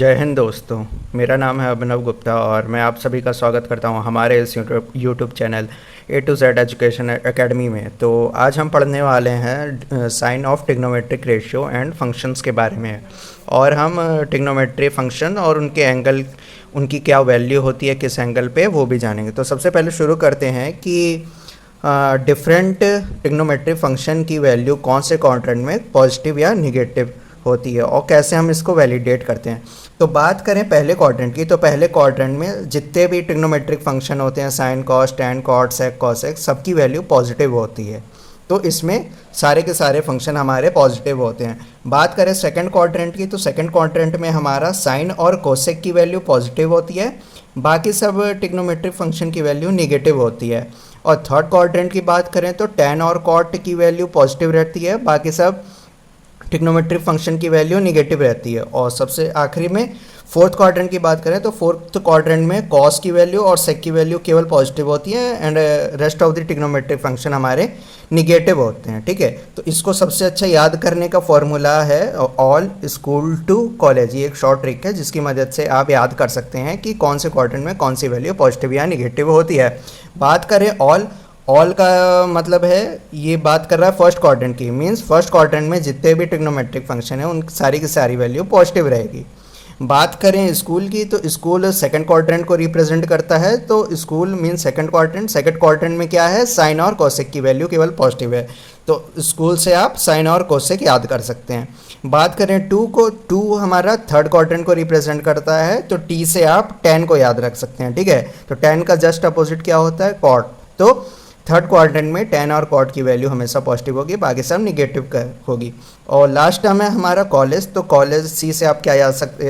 जय हिंद दोस्तों। मेरा नाम है अभिनव गुप्ता और मैं आप सभी का स्वागत करता हूं हमारे इस YouTube channel A to Z education academy में। तो आज हम पढ़ने वाले हैं sine of trigonometric ratio and functions के बारे में। और हम ट्रिग्नोमेट्री फंक्शन और उनके एंगल, उनकी क्या वैल्यू होती है किस एंगल पे, वो भी जानेंगे। तो सबसे पहले शुरू करते हैं कि डिफरेंट ट्रिग्नोमेट्री फंक्शन की वैल्यू कौन से क्वाड्रेंट में पॉजिटिव या निगेटिव होती है और कैसे हम इसको वैलिडेट करते हैं। तो बात करें पहले क्वाड्रेंट की, तो पहले क्वाड्रेंट में जितने भी ट्रिग्नोमेट्रिक फंक्शन होते हैं, साइन, कॉस, टैन, कॉट, सेक, कॉसेक, सबकी वैल्यू पॉजिटिव होती है। तो इसमें सारे के सारे फंक्शन हमारे पॉजिटिव होते हैं। बात करें सेकंड क्वाड्रेंट की, तो सेकंड क्वाड्रेंट में हमारा साइन और कोसेक की वैल्यू पॉजिटिव होती है, बाकी सब ट्रिग्नोमेट्रिक फंक्शन की वैल्यू निगेटिव होती है। और थर्ड क्वाड्रेंट की बात करें तो टैन और कॉट की वैल्यू पॉजिटिव रहती है, बाकी सब ट्रिग्नोमेट्रिक फंक्शन की वैल्यू निगेटिव रहती है। और सबसे आखिरी में फोर्थ क्वाड्रेंट की बात करें तो फोर्थ क्वाड्रेंट में कॉस की वैल्यू और सेक की वैल्यू केवल पॉजिटिव होती है and rest of the trigonometric function हमारे निगेटिव होते हैं। ठीक है, तो इसको सबसे अच्छा याद करने का फॉर्मूला है ऑल स्कूल टू कॉलेज। ये एक शॉर्ट ट्रिक है जिसकी मदद से आप याद कर सकते हैं कि कौन से क्वाड्रेंट में कौन सी वैल्यू पॉजिटिव या निगेटिव होती है। बात करें ऑल का मतलब है, ये बात कर रहा है फर्स्ट क्वाड्रेंट की, मींस फर्स्ट क्वाड्रेंट में जितने भी ट्रिग्नोमेट्रिक फंक्शन है उन सारी की सारी वैल्यू पॉजिटिव रहेगी। बात करें स्कूल की, तो स्कूल सेकंड क्वाड्रेंट को रिप्रेजेंट करता है, तो स्कूल मींस सेकंड क्वाड्रेंट में क्या है, साइन और कोसेक की वैल्यू केवल पॉजिटिव है। तो स्कूल से आप साइन और कोसेक याद कर सकते हैं। बात करें टू हमारा थर्ड क्वाड्रेंट को रिप्रेजेंट करता है, तो टी से आप टैन को याद रख सकते हैं। ठीक है, तो टैन का जस्ट अपोजिट क्या होता है, कॉट। तो थर्ड क्वाड्रेंट में टैन और कॉट की वैल्यू हमेशा पॉजिटिव होगी, बाकी सब निगेटिव होगी। और लास्ट टर्म है हमारा कॉलेज, तो कॉलेज सी से आप क्या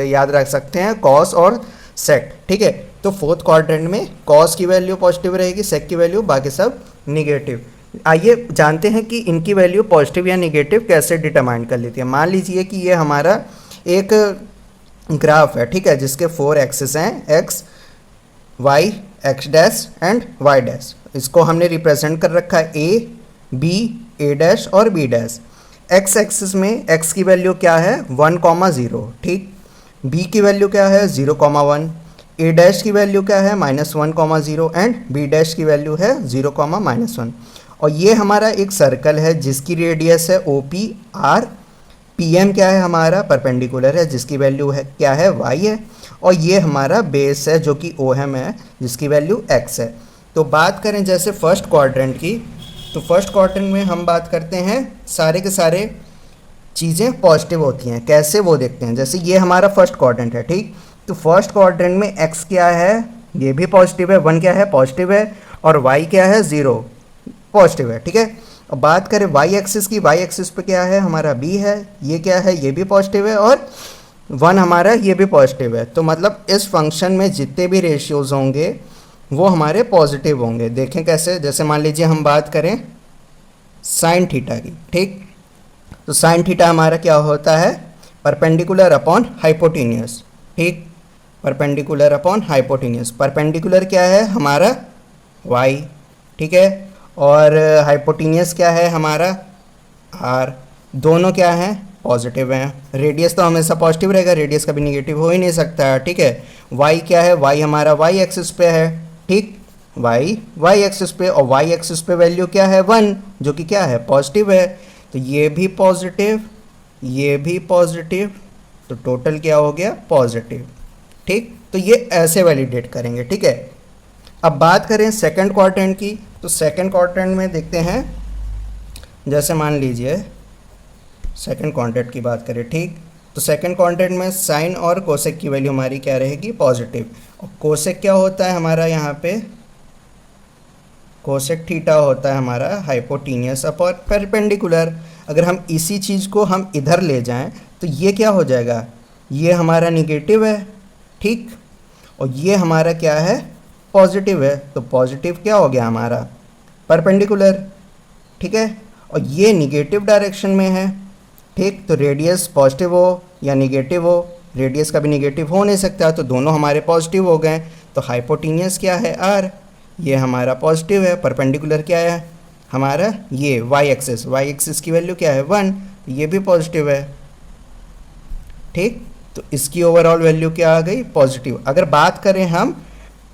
याद रख सकते हैं, कॉस और सेक। ठीक है, तो फोर्थ क्वाड्रेंट में कॉस की वैल्यू पॉजिटिव रहेगी, सेक की वैल्यू, बाकी सब निगेटिव। आइए जानते हैं कि इनकी वैल्यू पॉजिटिव या निगेटिव कैसे डिटरमाइन कर लेती है। मान लीजिए कि ये हमारा एक ग्राफ है, ठीक है, जिसके 4 एक्सिस हैं, X, Y, X dash and Y dash. इसको हमने रिप्रेजेंट कर रखा है ए, बी, ए डैश और बी डैश। एक्स एक्सिस में एक्स की वैल्यू क्या है, 1,0, ठीक। बी की वैल्यू क्या है, 0,1। ए डैश की वैल्यू क्या है, -1,0 एंड बी डैश की वैल्यू है 0,-1। और ये हमारा एक सर्कल है जिसकी रेडियस है OP R। PM क्या है, हमारा परपेंडिकुलर है जिसकी वैल्यू है क्या है, y है। और ये हमारा बेस है जो कि OM है जिसकी वैल्यू x है। तो बात करें जैसे फर्स्ट क्वाड्रेंट की, तो फर्स्ट क्वाड्रेंट में हम बात करते हैं सारे के सारे चीज़ें पॉजिटिव होती हैं। कैसे वो देखते हैं, जैसे ये हमारा फर्स्ट क्वाड्रेंट है, ठीक। तो फर्स्ट क्वाड्रेंट में x क्या है, ये भी पॉजिटिव है, 1 क्या है, पॉजिटिव है। और y क्या है, 0 पॉजिटिव है, ठीक है। अब बात करें वाई एक्सिस की, वाई एक्सिस पे क्या है, हमारा b है, ये क्या है, ये भी पॉजिटिव है, और 1 हमारा ये भी पॉजिटिव है। तो मतलब इस फंक्शन में जितने भी रेशियोज होंगे वो हमारे पॉजिटिव होंगे। देखें कैसे, जैसे मान लीजिए हम बात करें साइन थीटा की, ठीक। तो साइन थीटा हमारा क्या होता है, परपेंडिकुलर अपॉन हाइपोटेन्यूस, ठीक। परपेंडिकुलर अपॉन हाइपोटेन्यूस, परपेंडिकुलर क्या है हमारा y, ठीक है, और हाइपोटेन्यूस क्या है हमारा r। दोनों क्या हैं, पॉजिटिव हैं। रेडियस तो हमेशा पॉजिटिव रहेगा, रेडियस कभी निगेटिव हो ही नहीं सकता है, ठीक है। y क्या है, y हमारा y एक्सिस पे है, ठीक, y एक्सिस पे, और y एक्सिस पे वैल्यू क्या है, 1, जो कि क्या है, पॉजिटिव है। तो ये भी पॉजिटिव, ये भी पॉजिटिव, तो टोटल क्या हो गया, पॉजिटिव, ठीक। तो ये ऐसे वैलिडेट करेंगे, ठीक है। अब बात करें सेकंड क्वाड्रेंट की, तो सेकंड क्वाड्रेंट में देखते हैं, जैसे मान लीजिए सेकंड क्वाड्रेंट की बात करें, ठीक। तो सेकंड क्वाड्रेंट में साइन और कोसेक की वैल्यू हमारी क्या रहेगी, पॉजिटिव। और कोसेक क्या होता है हमारा, यहाँ पे कोसेक थीटा होता है हमारा हाइपोटेन्यूस अपॉन परपेंडिकुलर। अगर हम इसी चीज़ को हम इधर ले जाएं तो ये क्या हो जाएगा, ये हमारा निगेटिव है, ठीक, और ये हमारा क्या है, पॉजिटिव है। तो पॉजिटिव क्या हो गया हमारा, परपेंडिकुलर, ठीक है, और ये निगेटिव डायरेक्शन में है, ठीक। तो रेडियस पॉजिटिव हो या निगेटिव हो, रेडियस का भी निगेटिव हो नहीं सकता, तो दोनों हमारे पॉजिटिव हो गए। तो हाइपोटेन्यूस क्या है, r, ये हमारा पॉजिटिव है। परपेंडिकुलर क्या है हमारा, ये y एक्सिस की वैल्यू क्या है, 1, ये भी पॉजिटिव है, ठीक। तो इसकी ओवरऑल वैल्यू क्या आ गई, पॉजिटिव। अगर बात करें हम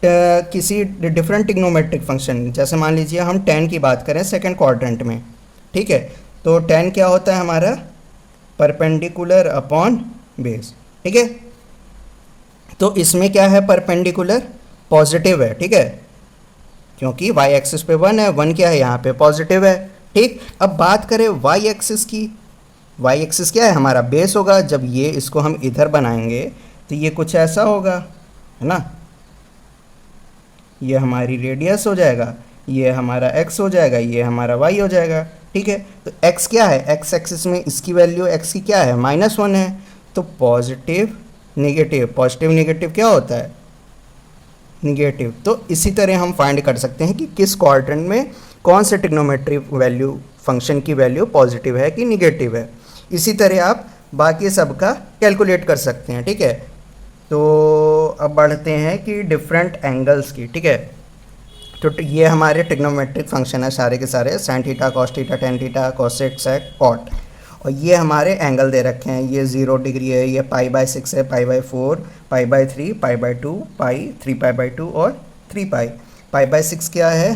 किसी डिफरेंट ट्रिग्नोमेट्रिक फंक्शन, जैसे मान लीजिए हम tan की बात करें सेकंड क्वाड्रेंट में, ठीक है, तो tan क्या होता है हमारा, परपेंडिकुलर अपॉन बेस, ठीक है। तो इसमें क्या है, परपेंडिकुलर पॉजिटिव है, ठीक है, क्योंकि y एक्सिस पे 1 है, 1 क्या है यहाँ पे, पॉजिटिव है, ठीक। अब बात करें y एक्सिस की, y एक्सिस क्या है हमारा, बेस होगा। जब ये इसको हम इधर बनाएंगे तो ये कुछ ऐसा होगा, है ना, ये हमारी रेडियस हो जाएगा, ये हमारा x हो जाएगा, ये हमारा y हो जाएगा, ठीक है। तो x क्या है, x एक्सिस में इसकी वैल्यू x की क्या है, -1 है। तो पॉजिटिव नेगेटिव, पॉजिटिव नेगेटिव क्या होता है, निगेटिव। तो इसी तरह हम फाइंड कर सकते हैं कि किस क्वाड्रेंट में कौन से ट्रिग्नोमेट्रिक वैल्यू फंक्शन की वैल्यू पॉजिटिव है कि निगेटिव है। इसी तरह आप बाकी सब का कैलकुलेट कर सकते हैं, ठीक है। तो अब बढ़ते हैं कि डिफरेंट एंगल्स की, ठीक है। तो ये हमारे ट्रिग्नोमेट्रिक फंक्शन है सारे के सारे, sine theta, cos theta, tan theta, cosec, sec, cot. और ये हमारे एंगल दे रखे हैं, ये 0 डिग्री है, ये π/6 है, π/4, π/3, π/2, पाई, 3π/2 और 3π। π/6 क्या है,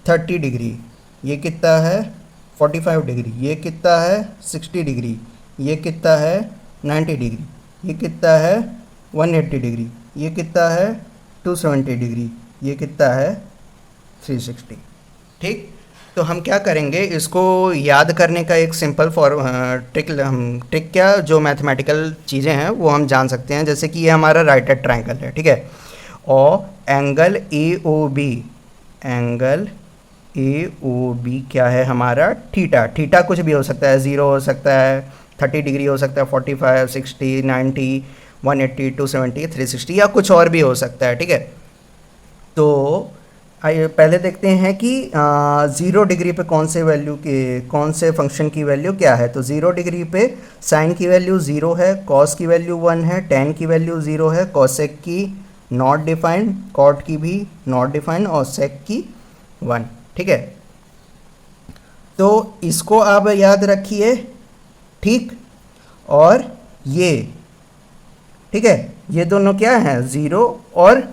30 डिग्री, ये कितना है 45 डिग्री, ये कितना है 60 डिग्री, ये कितना है 90 डिग्री, ये कितना है 180 डिग्री, ये कितना है 270 डिग्री, ये कितना है 360, ठीक। तो हम क्या करेंगे, इसको याद करने का एक सिंपल ट्रिक क्या, जो मैथमेटिकल चीज़ें हैं वो हम जान सकते हैं। जैसे कि ये हमारा राइट एट ट्रायंगल है, ठीक है, और एंगल ए ओ बी क्या है हमारा, थीटा। थीटा कुछ भी हो सकता है, 0 हो सकता है, 30 डिग्री हो सकता है, 45, 60, 90, 180, 270, 360 या कुछ और भी हो सकता है, ठीक है। तो आइए पहले देखते हैं कि 0 डिग्री पे कौन से फंक्शन की वैल्यू क्या है। तो 0 डिग्री पे साइन की वैल्यू 0 है, कॉस की वैल्यू 1 है, टेन की वैल्यू 0 है, कोसेक की नॉट डिफाइंड, कॉट की भी नॉट डिफाइंड और सेक की 1, ठीक है। तो इसको आप याद रखिए, ठीक। और ये, ठीक है, ये दोनों क्या हैं, 0 और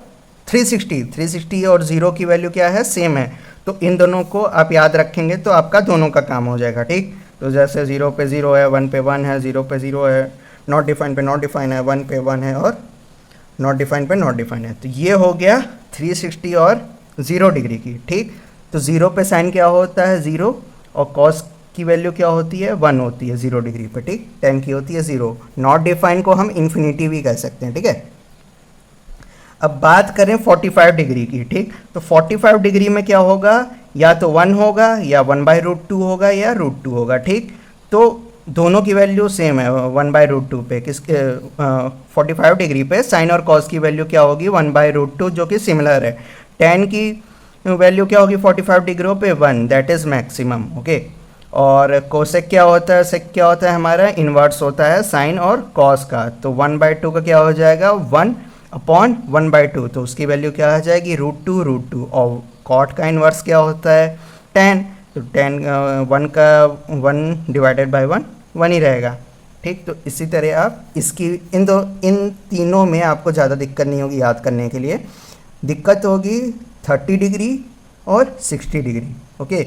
360 और 0 की वैल्यू क्या है, सेम है। तो इन दोनों को आप याद रखेंगे तो आपका दोनों का काम हो जाएगा, ठीक। तो जैसे 0 पे 0 है, 1 पे 1 है, 0 पे 0 है, नॉट डिफाइन पे नॉट डिफाइन है, 1 पे 1 है और नॉट डिफाइन पे नॉट डिफाइन है। तो ये हो गया 360 और 0 डिग्री की, ठीक। तो 0 पे साइन क्या होता है, 0, और कॉस की वैल्यू क्या होती है, 1 होती है 0 डिग्री पे, ठीक। टेन की होती है 0। नॉट डिफाइन को हम इन्फिनिटी भी कह सकते हैं, ठीक है। अब बात करें 45 डिग्री की, ठीक। तो 45 डिग्री में क्या होगा, या तो 1 होगा या 1/√2 होगा या √2 होगा, ठीक। तो दोनों की वैल्यू सेम है 1/√2 पे। 45 डिग्री पे साइन और कॉस की वैल्यू क्या होगी, 1/√2, जो कि सिमिलर है। टेन की वैल्यू क्या होगी 45 डिग्री पे, 1, दैट इज़ मैक्सिमम, ओके। और कोसेक क्या होता है, सेक क्या होता है हमारा, इन्वर्स होता है साइन और कॉस का। तो 1/2 का क्या हो जाएगा, 1/1/2, तो उसकी वैल्यू क्या आ जाएगी, √2। और कॉट का इन्वर्स क्या होता है, 10, तो 10 1 का 1 डिवाइडेड बाय 1 1 ही रहेगा, ठीक। तो इसी तरह आप इसकी इन तीनों में आपको ज़्यादा दिक्कत नहीं होगी याद करने के लिए। दिक्कत होगी 30 डिग्री और 60 डिग्री, ओके।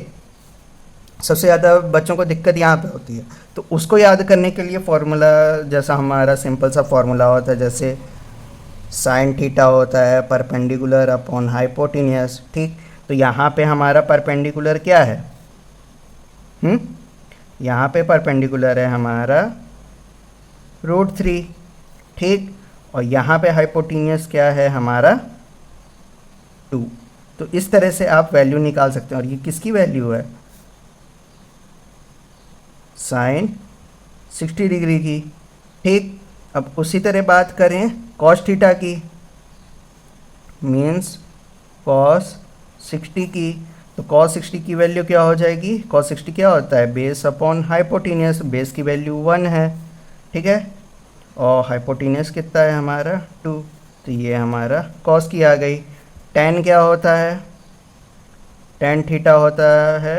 सबसे ज़्यादा बच्चों को दिक्कत यहाँ पे होती है। तो उसको याद करने के लिए फॉर्मूला, जैसा हमारा सिंपल सा फॉर्मूला होता है, जैसे साइन थीटा होता है परपेंडिकुलर अपॉन हाइपोटेन्यूस, ठीक। तो यहाँ पे हमारा परपेंडिकुलर क्या है, यहाँ पे परपेंडिकुलर है हमारा √3, ठीक। और यहाँ पे हाइपोटेन्यूस क्या है हमारा 2। तो इस तरह से आप वैल्यू निकाल सकते हैं। और ये किसकी वैल्यू है, साइन 60 डिग्री की, ठीक। अब उसी तरह बात करें कॉस थीटा की, मीन्स कॉस 60 की। तो कॉस 60 की वैल्यू क्या हो जाएगी, कॉस 60 क्या होता है, बेस अपॉन हाइपोटेन्यूस, बेस की वैल्यू 1 है, ठीक है। और हाइपोटेन्यूस कितना है हमारा 2, तो ये हमारा कॉस की आ गई। टेन क्या होता है, टेन थीटा होता है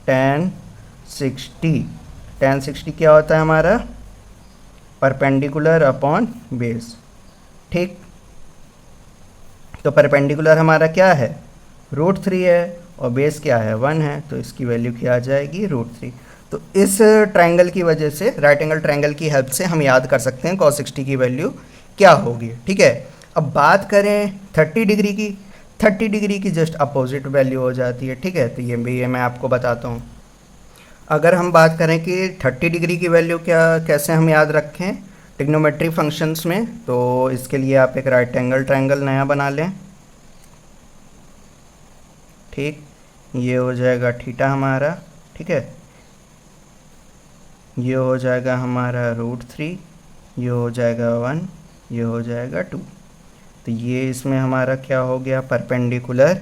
टेन 60 क्या होता है हमारा परपेंडिकुलर अपॉन बेस। ठीक, तो परपेंडिकुलर हमारा क्या है, √3 है, और बेस क्या है, 1 है, तो इसकी वैल्यू क्या आ जाएगी, √3। तो इस ट्रायंगल की वजह से, राइट एंगल ट्रायंगल की हेल्प से हम याद कर सकते हैं cos 60 की वैल्यू क्या होगी। ठीक है, अब बात करें 30 डिग्री की, 30 डिग्री की जस्ट अपोजिट वैल्यू हो जाती है। ठीक है, तो ये मैं आपको बताता हूँ। अगर हम बात करें कि 30 डिग्री की वैल्यू क्या, कैसे हम याद रखें ट्रिग्नोमेट्री फंक्शंस में, तो इसके लिए आप एक राइट एंगल ट्रायंगल नया बना लें। ठीक, ये हो जाएगा थीटा हमारा। ठीक है, ये हो जाएगा हमारा √3, ये हो जाएगा 1, ये हो जाएगा 2। तो ये इसमें हमारा क्या हो गया, परपेंडिकुलर,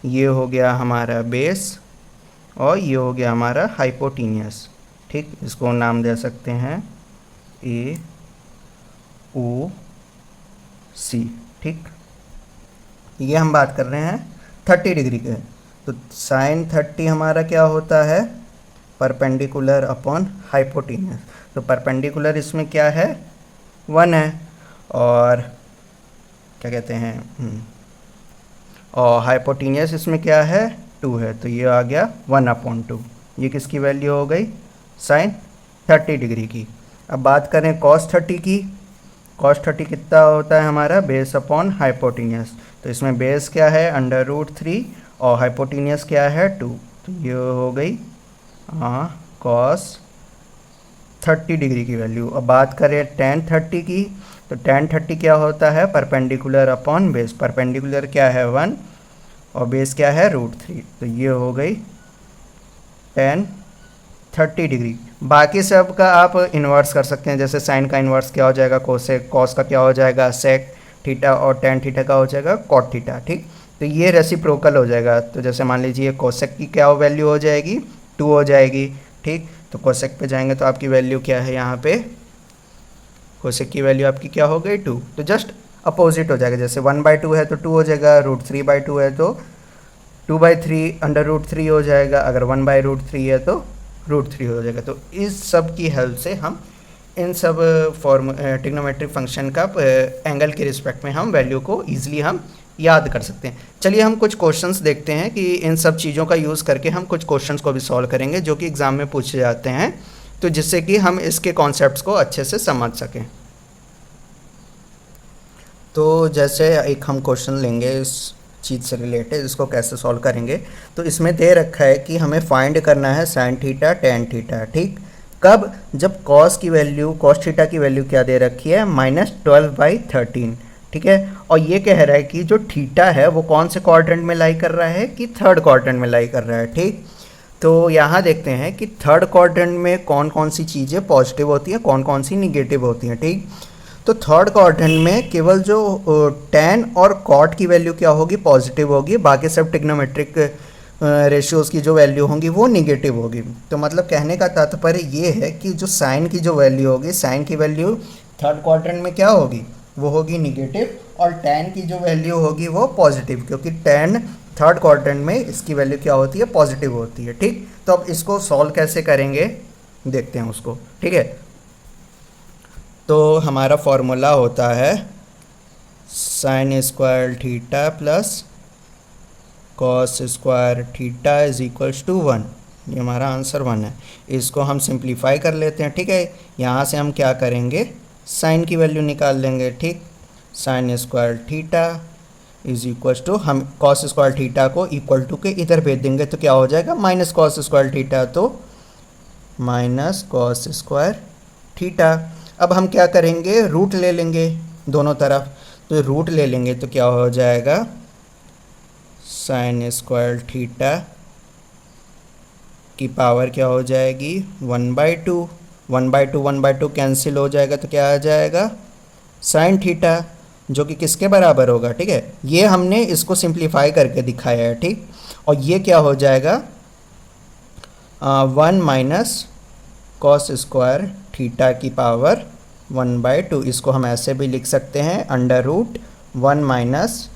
ये हो गया हमारा बेस, और ये हो गया हमारा हाइपोटीनियस। ठीक, इसको नाम दे सकते हैं ए ओ सी। ठीक, ये हम बात कर रहे हैं 30 डिग्री के। तो साइन 30 हमारा क्या होता है, परपेंडिकुलर अपॉन हाइपोटीनियस। तो परपेंडिकुलर इसमें क्या है, 1 है, और क्या कहते हैं और हाइपोटीनियस इसमें क्या है, 2 है, तो ये आ गया 1/2। ये किसकी वैल्यू हो गई, साइन 30 डिग्री की। अब बात करें cos 30 की, cos 30 कितना होता है हमारा, बेस अपॉन हाइपोटीनियस। तो इसमें बेस क्या है, √3, और हाइपोटीनियस क्या है, 2। तो ये हो गई cos 30 डिग्री की वैल्यू। अब बात करें tan 30 की, तो tan 30 क्या होता है, परपेंडिकुलर अपॉन बेस। परपेंडिकुलर क्या है, 1, और बेस क्या है, √3। तो ये हो गई tan 30 डिग्री। बाकी सब का आप इन्वर्स कर सकते हैं, जैसे साइन का इन्वर्स क्या हो जाएगा, कोसेक, कॉस का क्या हो जाएगा, सेक थीटा, और tan थीटा का हो जाएगा कॉट थीटा। ठीक, तो ये रेसिप्रोकल हो जाएगा। तो जैसे मान लीजिए कोसेक की क्या वैल्यू हो जाएगी, 2 हो जाएगी। ठीक, तो कोसेक पे जाएंगे तो आपकी वैल्यू क्या है, यहाँ पे कोसेक की वैल्यू आपकी क्या हो गई, 2। तो जस्ट अपोजिट हो जाएगा, जैसे 1/2 है तो 2 हो जाएगा, √3/2 है तो 2/3 √3 हो जाएगा, अगर 1/√3 है तो √3 हो जाएगा। तो इस सब की हेल्प से हम इन सब ट्रिग्नोमेट्रिक फंक्शन का एंगल के रिस्पेक्ट में हम वैल्यू को ईजिली हम याद कर सकते हैं। चलिए हम कुछ क्वेश्चंस देखते हैं कि इन सब चीज़ों का यूज़ करके हम कुछ क्वेश्चंस को भी सॉल्व करेंगे जो कि एग्ज़ाम में पूछे जाते हैं, तो जिससे कि हम इसके कॉन्सेप्ट्स को अच्छे से समझ सकें। तो जैसे एक हम क्वेश्चन लेंगे इस चीज़ से रिलेटेड, इसको कैसे सॉल्व करेंगे। तो इसमें दे रखा है कि हमें फाइंड करना है साइन थीटा टेन थीटा। ठीक, कब, जब कॉस की वैल्यू, कॉस थीटा की वैल्यू क्या दे रखी है, -12/13। ठीक है, और ये कह रहा है कि जो थीटा है वो कौन से क्वाड्रेंट में लाई कर रहा है, कि थर्ड क्वाड्रेंट में लाई कर रहा है। ठीक, तो यहाँ देखते हैं कि थर्ड क्वाड्रेंट में कौन कौन सी चीज़ें पॉजिटिव होती हैं, कौन कौन सी निगेटिव होती हैं। ठीक, तो थर्ड क्वाड्रेंट में केवल जो tan और cot की वैल्यू क्या होगी, पॉजिटिव होगी, बाकी सब ट्रिग्नोमेट्रिक रेशियोज़ की जो वैल्यू होंगी वो निगेटिव होगी। तो मतलब कहने का तात्पर्य ये है कि जो साइन की जो वैल्यू होगी, साइन की वैल्यू थर्ड क्वाड्रेंट में क्या होगी, वो होगी निगेटिव, और tan की जो वैल्यू होगी वो पॉजिटिव, क्योंकि tan थर्ड क्वाड्रेंट में इसकी वैल्यू क्या होती है, पॉजिटिव होती है। ठीक, तो अब इसको सॉल्व कैसे करेंगे देखते हैं उसको। ठीक है, तो हमारा फॉर्मूला होता है sine square theta plus cos square theta is equals to 1। ये हमारा आंसर 1 है। इसको हम सिंप्लीफाई कर लेते हैं। ठीक है, यहाँ से हम क्या करेंगे, साइन की वैल्यू निकाल लेंगे। ठीक, sine square theta is equals to, हम कॉस स्क्वायर थीटा को इक्वल टू के इधर भेज देंगे तो क्या हो जाएगा, माइनस कॉस स्क्वायर थीटा, तो माइनस कॉस स्क्वायर थीटा। अब हम क्या करेंगे, रूट ले लेंगे दोनों तरफ, तो रूट ले लेंगे तो क्या हो जाएगा, साइन स्क्वायर थीटा की पावर क्या हो जाएगी, 1/2, 1/2 1/2 कैंसिल हो जाएगा तो क्या आ जाएगा, साइन थीटा, जो कि किसके बराबर होगा। ठीक है, ये हमने इसको सिंप्लीफाई करके दिखाया है। ठीक, और ये क्या हो जाएगा, 1 माइनस कॉस स्क्वायर थीटा की पावर 1/2। इसको हम ऐसे भी लिख सकते हैं, √1 माइनस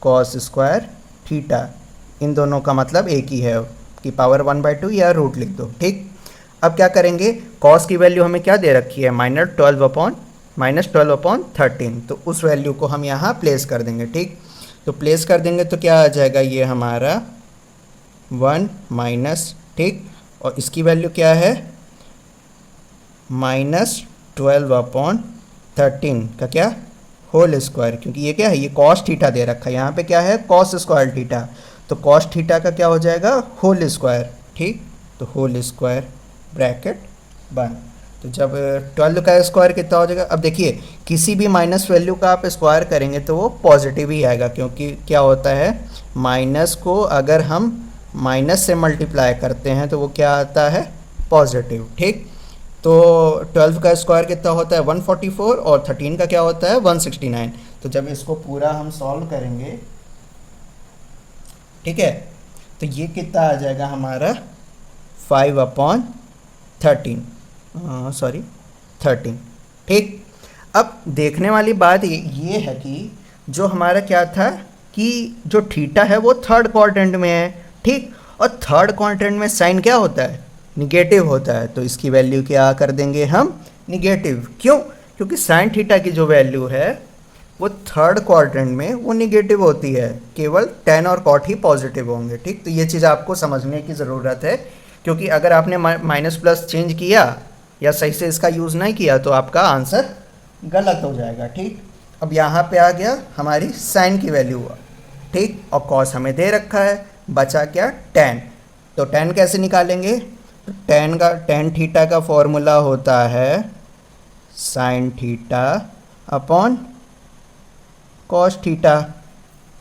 कॉस स्क्वायर थीटा। इन दोनों का मतलब एक ही है, कि पावर 1/2 या रूट लिख दो। ठीक, अब क्या करेंगे, कॉस की वैल्यू हमें क्या दे रखी है, -12/13, तो उस वैल्यू को हम यहाँ प्लेस कर देंगे। ठीक, तो प्लेस कर देंगे तो क्या आ जाएगा, ये हमारा 1 माइनस, ठीक, और इसकी वैल्यू क्या है, -12/13 का क्या, होल स्क्वायर, क्योंकि ये क्या है, ये कॉस थीटा दे रखा है, यहाँ पे क्या है, कॉस स्क्वायर थीटा, तो कॉस थीटा का क्या हो जाएगा, होल स्क्वायर। ठीक, तो होल स्क्वायर ब्रैकेट बंद। तो जब 12 का स्क्वायर कितना हो जाएगा, अब देखिए किसी भी माइनस वैल्यू का आप स्क्वायर करेंगे तो वो पॉजिटिव ही आएगा, क्योंकि क्या होता है, माइनस को अगर हम माइनस से मल्टीप्लाई करते हैं तो वो क्या आता है, पॉजिटिव। ठीक, तो 12 का स्क्वायर कितना होता है, 144, और 13 का क्या होता है, 169। तो जब इसको पूरा हम सॉल्व करेंगे, ठीक है, तो ये कितना आ जाएगा हमारा 5/13। ठीक, अब देखने वाली बात ये है कि जो हमारा क्या था कि जो थीटा है वो थर्ड क्वाड्रेंट में है। ठीक, और थर्ड क्वाड्रेंट में साइन क्या होता है, निगेटिव होता है, तो इसकी वैल्यू क्या कर देंगे हम, निगेटिव। क्यों, क्योंकि साइन थीटा की जो वैल्यू है वो थर्ड क्वाड्रेंट में वो निगेटिव होती है, केवल tan और cot ही पॉजिटिव होंगे। ठीक, तो ये चीज़ आपको समझने की ज़रूरत है, क्योंकि अगर आपने माइनस प्लस चेंज किया या सही से इसका यूज़ नहीं किया तो आपका आंसर गलत हो जाएगा। ठीक, अब यहाँ पे आ गया हमारी साइन की वैल्यू, ठीक, और कॉस हमें दे रखा है, बचा क्या, tan। तो tan कैसे निकालेंगे, तो tan थीटा का फॉर्मूला होता है sine theta upon cos theta.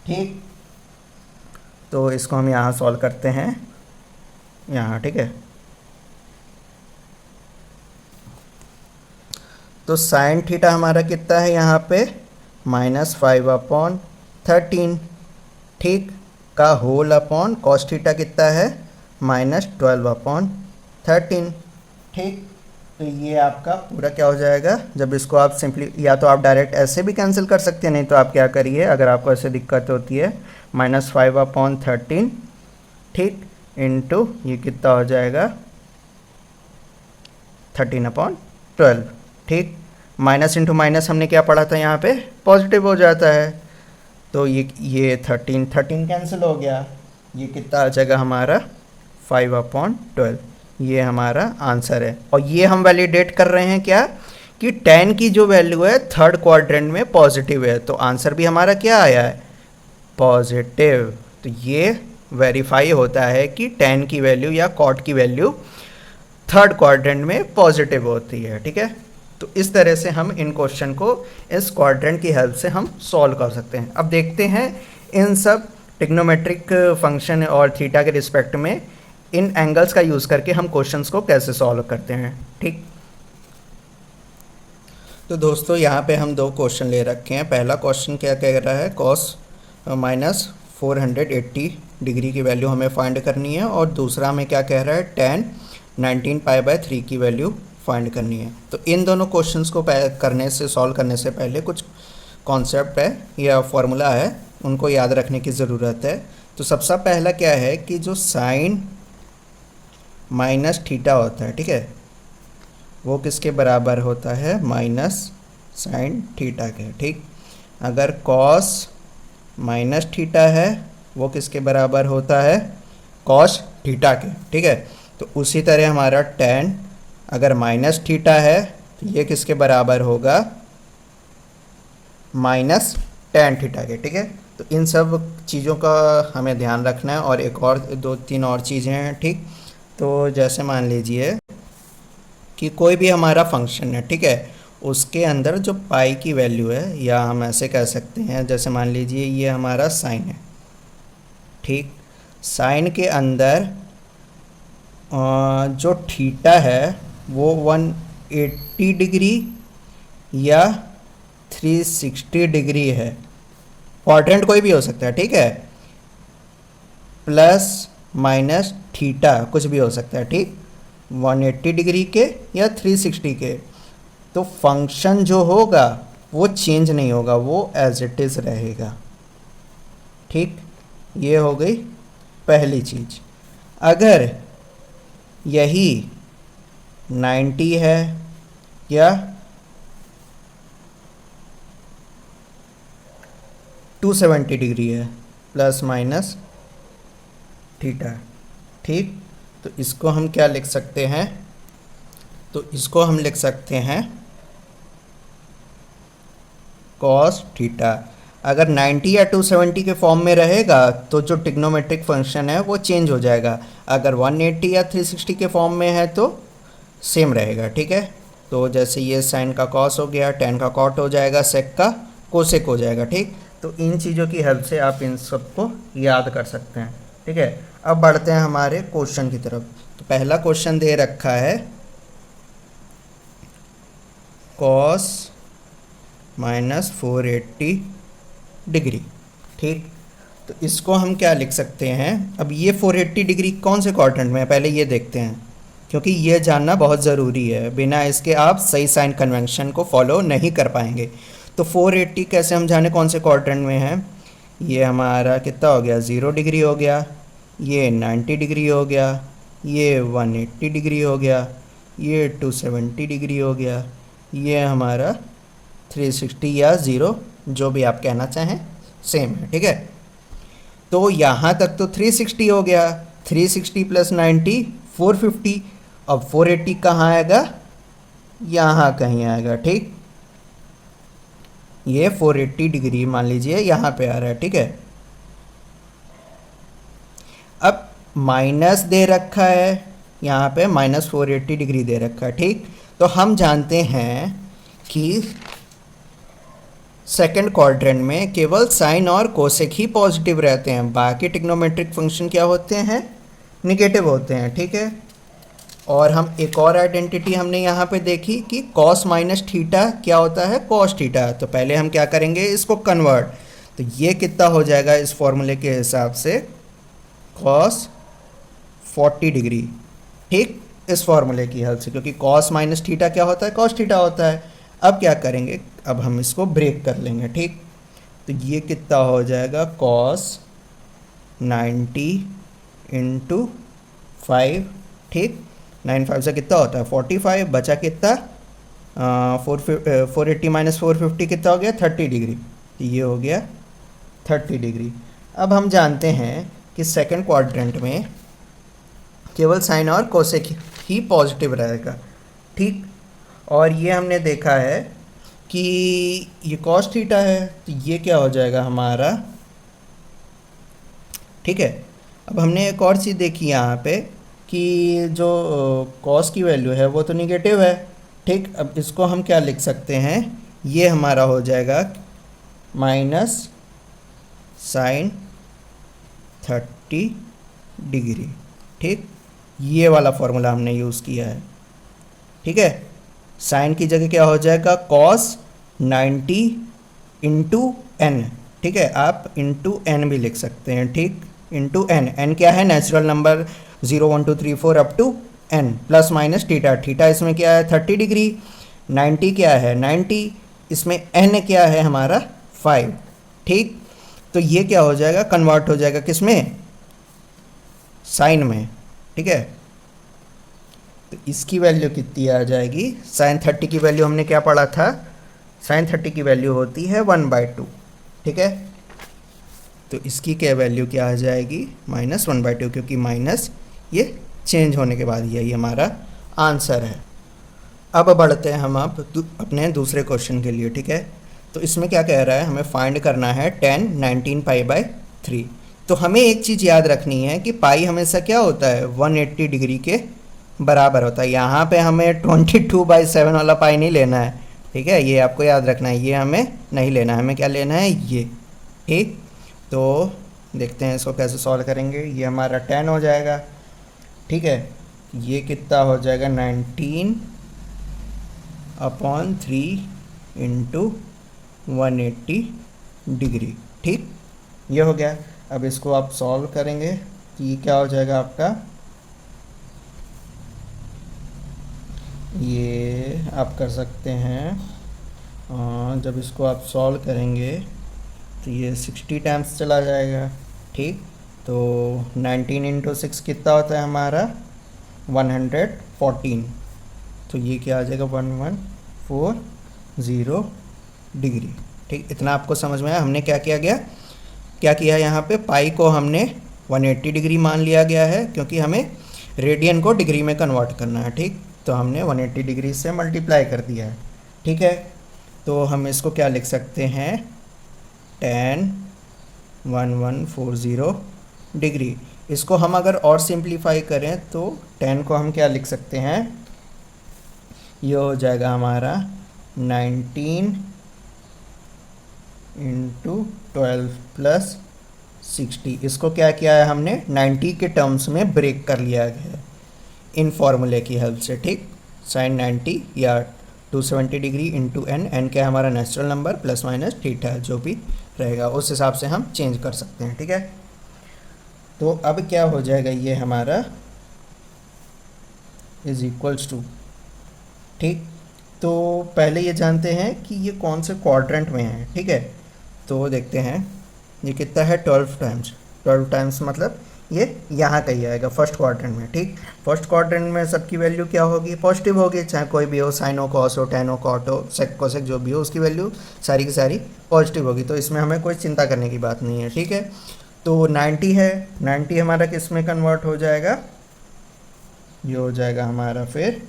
ठीक, तो इसको हम यहाँ सॉल्व करते हैं यहाँ। ठीक है, तो साइन थीटा हमारा कितना है यहाँ पे, -5/13, ठीक, का होल अपॉन कॉस थीटा कितना है, -12/13। ठीक, तो ये आपका पूरा क्या हो जाएगा, जब इसको आप सिंपली, या तो आप डायरेक्ट ऐसे भी कैंसिल कर सकते हैं, नहीं तो आप क्या करिए, अगर आपको ऐसे दिक्कत होती है, -5/13, ठीक, इंटू ये कितना हो जाएगा, 13/12। ठीक, माइनस इंटू माइनस हमने क्या पढ़ा था, यहाँ पे पॉजिटिव हो जाता है, तो ये 13 कैंसिल हो गया, ये कितना आ जाएगा हमारा 5/12। ये हमारा आंसर है, और ये हम वैलिडेट कर रहे हैं क्या, कि tan की जो वैल्यू है थर्ड क्वाड्रेंट में पॉजिटिव है, तो आंसर भी हमारा क्या आया है, पॉजिटिव। तो ये वेरीफाई होता है कि tan की वैल्यू या cot की वैल्यू थर्ड क्वाड्रेंट में पॉजिटिव होती है। ठीक है, तो इस तरह से हम इन क्वेश्चन को इस क्वाड्रेंट की हेल्प से हम सॉल्व कर सकते हैं। अब देखते हैं इन सब ट्रिग्नोमेट्रिक फंक्शन और थीटा के रिस्पेक्ट में इन एंगल्स का यूज़ करके हम क्वेश्चंस को कैसे सॉल्व करते हैं। ठीक, तो दोस्तों यहाँ पे हम दो क्वेश्चन ले रखे हैं। पहला क्वेश्चन क्या कह रहा है, कॉस -480 डिग्री की वैल्यू हमें फाइंड करनी है, और दूसरा हमें क्या कह रहा है, tan 19π/3 की वैल्यू फाइंड करनी है। तो इन दोनों क्वेश्चंस को सॉल्व करने से पहले कुछ कॉन्सेप्ट है या फॉर्मूला है, उनको याद रखने की ज़रूरत है। तो सबसे पहला क्या है कि जो साइन माइनस थीटा होता है, ठीक है, वो किसके बराबर होता है, माइनस साइन थीटा के। ठीक, अगर कॉस माइनस थीटा है वो किसके बराबर होता है, कॉस थीटा के। ठीक है, तो उसी तरह हमारा tan अगर माइनस थीटा है तो ये किसके बराबर होगा, माइनस tan थीटा के। ठीक है, तो इन सब चीज़ों का हमें ध्यान रखना है, और एक और दो तीन और चीज़ें हैं। ठीक, तो जैसे मान लीजिए कि कोई भी हमारा फंक्शन है, ठीक है, उसके अंदर जो पाई की वैल्यू है, या हम ऐसे कह सकते हैं, जैसे मान लीजिए ये हमारा साइन है। ठीक, साइन के अंदर जो थीटा है वो 180 डिग्री या 360 डिग्री है, क्वाड्रेंट कोई भी हो सकता है। ठीक है, प्लस माइनस थीटा कुछ भी हो सकता है। ठीक, 180 डिग्री के या 360 के, तो फंक्शन जो होगा वो चेंज नहीं होगा, वो एज इट इज़ रहेगा। ठीक, ये हो गई पहली चीज़। अगर यही 90 है या 270 डिग्री है, प्लस माइनस थीटा। ठीक, तो इसको हम क्या लिख सकते हैं? तो इसको हम लिख सकते हैं कॉस थीटा। अगर 90 या 270 के फॉर्म में रहेगा तो जो ट्रिग्नोमेट्रिक फंक्शन है वो चेंज हो जाएगा। अगर 180 या 360 के फॉर्म में है तो सेम रहेगा। ठीक है, तो जैसे ये साइन का कॉस हो गया, टेन का कॉट हो जाएगा, सेक का कोसेक हो जाएगा। ठीक, तो इन चीज़ों की हेल्प से आप इन सबको याद कर सकते हैं। ठीक है, अब बढ़ते हैं हमारे क्वेश्चन की तरफ। तो पहला क्वेश्चन दे रखा है कॉस माइनस 480 डिग्री। ठीक, तो इसको हम क्या लिख सकते हैं? अब ये 480 डिग्री कौन से क्वाड्रेंट में है पहले ये देखते हैं, क्योंकि ये जानना बहुत ज़रूरी है। बिना इसके आप सही साइन कन्वेंशन को फॉलो नहीं कर पाएंगे। तो 480 कैसे हम जाने कौन से क्वाड्रेंट में है? ये हमारा कितना हो गया? 0 डिग्री हो गया, ये 90 डिग्री हो गया, ये 180 डिग्री हो गया, ये 270 डिग्री हो गया, ये हमारा 360 या 0 जो भी आप कहना चाहें सेम है। ठीक है, तो यहाँ तक तो 360 हो गया, 360 प्लस 90 450। अब 480 कहाँ आएगा? यहाँ कहीं आएगा। ठीक, ये 480 डिग्री मान लीजिए यहाँ पे आ रहा है। ठीक है, अब माइनस दे रखा है यहाँ पे, माइनस 480 डिग्री दे रखा है। ठीक, तो हम जानते हैं कि सेकंड क्वाड्रेंट में केवल साइन और कोसेक ही पॉजिटिव रहते हैं, बाकी ट्रिग्नोमेट्रिक फंक्शन क्या होते हैं? निगेटिव होते हैं। ठीक है, और हम एक और आइडेंटिटी हमने यहाँ पे देखी कि कॉस माइनस थीटा क्या होता है? Cos theta. तो पहले हम क्या करेंगे? इसको कन्वर्ट। तो ये कितना हो जाएगा इस फॉर्मूले के हिसाब से? Cos 40 degree. ठीक, इस फॉर्मूले की हेल्प से, क्योंकि कॉस माइनस थीटा क्या होता है? कॉस थीटा होता है। अब क्या करेंगे? अब हम इसको ब्रेक कर लेंगे। ठीक, तो ये कितना हो जाएगा? Cos 90 into 5। ठीक, 9 5 से कितना होता है? 45। बचा कितना? 480 माइनस 450 कितना हो गया? 30 डिग्री। तो ये हो गया 30 डिग्री। अब हम जानते हैं कि सेकंड क्वाड्रेंट में केवल साइन और कोसेक ही पॉजिटिव रहेगा। ठीक, और ये हमने देखा है कि ये कॉस थीटा है, तो ये क्या हो जाएगा हमारा? ठीक है, अब हमने एक और चीज़ देखी यहाँ पे कि जो कॉस की वैल्यू है वो तो निगेटिव है। ठीक, अब इसको हम क्या लिख सकते हैं? ये हमारा हो जाएगा माइनस साइन 30 डिग्री। ठीक, ये वाला फॉर्मूला हमने यूज़ किया है। ठीक है, साइन की जगह क्या हो जाएगा? Cos 90 into n. ठीक है, आप इंटू एन भी लिख सकते हैं। ठीक, इंटू एन। एन क्या है? Natural number 0 1 2 3 4 up to n, plus minus theta. Theta इसमें क्या है? 30 डिग्री। 90 क्या है? 90। इसमें एन क्या है हमारा? 5। ठीक, तो ये क्या हो जाएगा? कन्वर्ट हो जाएगा किस में? साइन में। ठीक है, तो इसकी वैल्यू कितनी आ जाएगी? साइन 30 की वैल्यू हमने क्या पढ़ा था? साइन 30 की वैल्यू होती है 1/2। ठीक है, तो इसकी क्या वैल्यू क्या आ जाएगी? माइनस 1/2, क्योंकि माइनस ये चेंज होने के बाद यही हमारा आंसर है। अब बढ़ते हैं हम अपने दूसरे क्वेश्चन के लिए। ठीक है, तो इसमें क्या कह रहा है? हमें फाइंड करना है 10 19 π/3। तो हमें एक चीज़ याद रखनी है कि पाई हमेशा क्या होता है? 180 डिग्री के बराबर होता है। यहाँ पे हमें 22/7 वाला पाई नहीं लेना है। ठीक है, ये आपको याद रखना है, ये हमें नहीं लेना है। हमें क्या लेना है? ये। ठीक, तो देखते हैं इसको कैसे सॉल्व करेंगे। ये हमारा 10 हो जाएगा। ठीक है, ये कितना हो जाएगा? 19/3 इंटू 180 डिग्री। ठीक, ये हो गया। अब इसको आप सॉल्व करेंगे तो ये क्या हो जाएगा आपका? ये आप कर सकते हैं, जब इसको आप सॉल्व करेंगे तो ये 60 टाइम्स चला जाएगा। ठीक, तो 19 इंटू 6 कितना होता है हमारा? 114। तो ये क्या आ जाएगा 1140 डिग्री। ठीक, इतना आपको समझ में आया। हमने क्या किया यहाँ पे पाई को हमने 180 डिग्री मान लिया गया है, क्योंकि हमें रेडियन को डिग्री में कन्वर्ट करना है। ठीक, तो हमने 180 डिग्री से मल्टीप्लाई कर दिया है। ठीक है, तो हम इसको क्या लिख सकते हैं, tan 1140 डिग्री। इसको हम अगर और सिंप्लीफाई करें तो tan को हम क्या लिख सकते हैं, ये हो जाएगा हमारा 19 इंटू 12 प्लस 60। इसको क्या किया है हमने 90 के टर्म्स में ब्रेक कर लिया गया है इन फॉर्मूले की हेल्प से। ठीक, साइन 90 या 270 डिग्री इंटू एन क्या है हमारा natural number plus minus theta, जो भी रहेगा उस हिसाब से हम चेंज कर सकते हैं। ठीक है, तो अब क्या हो जाएगा, ये हमारा इज इक्वल्स टू। ठीक, तो पहले ये जानते हैं कि ये कौन से क्वाड्रेंट में है। ठीक है, तो देखते हैं ये कितना है, 12 टाइम्स मतलब ये यहाँ का ही आएगा फर्स्ट क्वाड्रेंट में। ठीक, फर्स्ट क्वाड्रेंट में सबकी वैल्यू क्या होगी, पॉजिटिव होगी, चाहे कोई भी हो, साइन हो, कॉस हो, टेन हो, कॉट हो, सेक कोसेक जो भी हो, उसकी वैल्यू सारी की सारी पॉजिटिव होगी। तो इसमें हमें कोई चिंता करने की बात नहीं है। ठीक है, तो 90 है, 90 हमारा किस में कन्वर्ट हो जाएगा, ये हो जाएगा हमारा फिर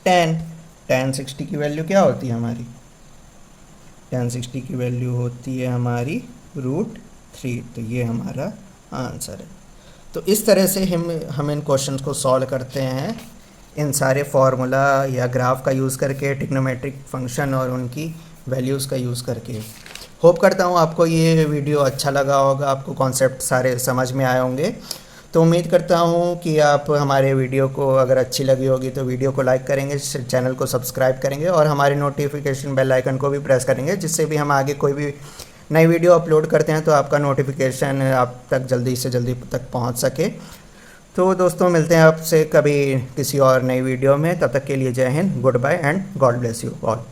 tan 60 की वैल्यू क्या होती है हमारी, tan 60 की वैल्यू होती है हमारी √3। तो ये हमारा आंसर है। तो इस तरह से हम इन क्वेश्चंस को सॉल्व करते हैं, इन सारे फार्मूला या ग्राफ का यूज़ करके, ट्रिग्नोमेट्रिक फंक्शन और उनकी वैल्यूज़ का यूज़ करके। होप करता हूँ आपको ये वीडियो अच्छा लगा होगा, आपको कॉन्सेप्ट सारे समझ में आए होंगे। तो उम्मीद करता हूँ कि आप हमारे वीडियो को अगर अच्छी लगी होगी तो वीडियो को लाइक करेंगे, चैनल को सब्सक्राइब करेंगे और हमारे नोटिफिकेशन बेल आइकन को भी प्रेस करेंगे, जिससे भी हम आगे कोई भी नई वीडियो अपलोड करते हैं तो आपका नोटिफिकेशन आप तक जल्दी से जल्दी तक पहुँच सके। तो दोस्तों मिलते हैं आपसे कभी किसी और नई वीडियो में, तब तक के लिए जय हिंद, good bye and God bless you all.